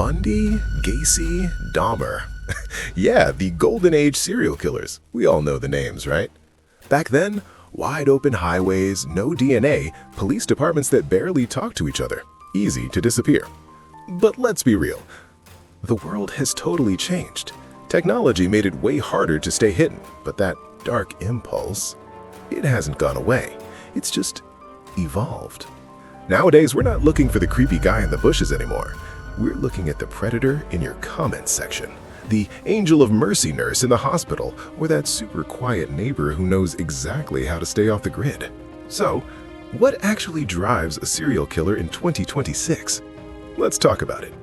Bundy, Gacy, Dahmer. Yeah, the Golden Age serial killers. We all know the names, right? Back then, wide open highways, no DNA, police departments that barely talk to each other. Easy to disappear. But let's be real. The world has totally changed. Technology made it way harder to stay hidden, but that dark impulse, it hasn't gone away. It's just evolved. Nowadays, we're not looking for the creepy guy in the bushes anymore. We're looking at the predator in your comments section, the angel of mercy nurse in the hospital, or that super quiet neighbor who knows exactly how to stay off the grid. So, what actually drives a serial killer in 2026? Let's talk about it.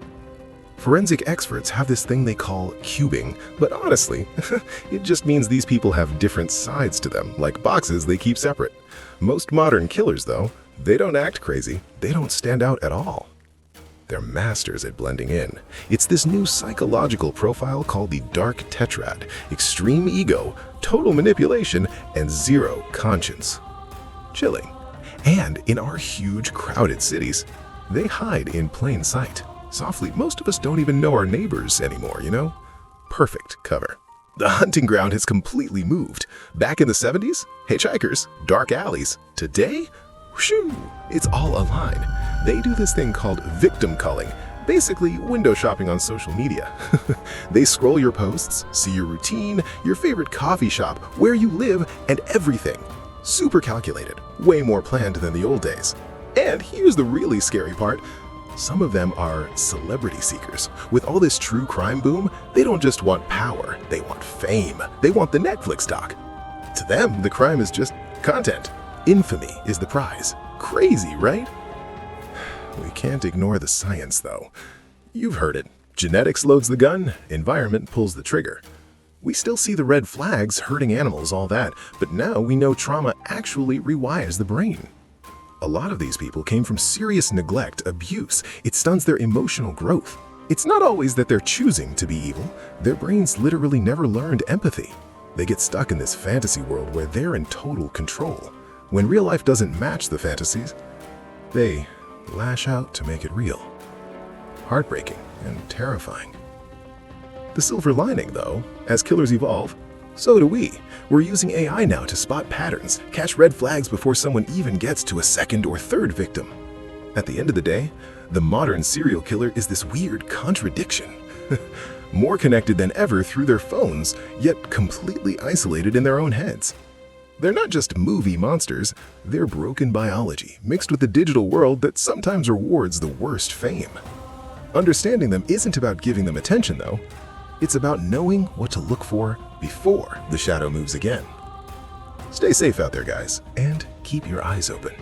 Forensic experts have this thing they call cubing, but honestly, it just means these people have different sides to them, like boxes they keep separate. Most modern killers, though, they don't act crazy. They don't stand out at all. They're masters at blending in. It's this new psychological profile called the dark tetrad: extreme ego, total manipulation, and zero conscience. Chilling. And in our huge, crowded cities, they hide in plain sight. Softly, most of us don't even know our neighbors anymore, you know? Perfect cover. The hunting ground has completely moved. Back in the 70s, hitchhikers, dark alleys. Today, whoosh, it's all a line. They do this thing called victim culling, basically window shopping on social media. They scroll your posts, see your routine, your favorite coffee shop, where you live, and everything. Super calculated, way more planned than the old days. And here's the really scary part. Some of them are celebrity seekers. With all this true crime boom, they don't just want power, they want fame. They want the Netflix doc. To them, the crime is just content. Infamy is the prize. Crazy, right? We can't ignore the science, though. You've heard it. Genetics loads the gun, environment pulls the trigger. We still see the red flags, hurting animals, all that, but now we know trauma actually rewires the brain. A lot of these people came from serious neglect, abuse. It stunts their emotional growth. It's not always that they're choosing to be evil. Their brains literally never learned empathy. They get stuck in this fantasy world where they're in total control. When real life doesn't match the fantasies, they lash out to make it real. Heartbreaking and terrifying. The silver lining, though, as killers evolve, so do we. We're using AI now to spot patterns, catch red flags before someone even gets to a second or third victim. At the end of the day, the modern serial killer is this weird contradiction. More connected than ever through their phones, yet completely isolated in their own heads. They're not just movie monsters, they're broken biology mixed with a digital world that sometimes rewards the worst fame. Understanding them isn't about giving them attention, though. It's about knowing what to look for before the shadow moves again. Stay safe out there, guys, and keep your eyes open.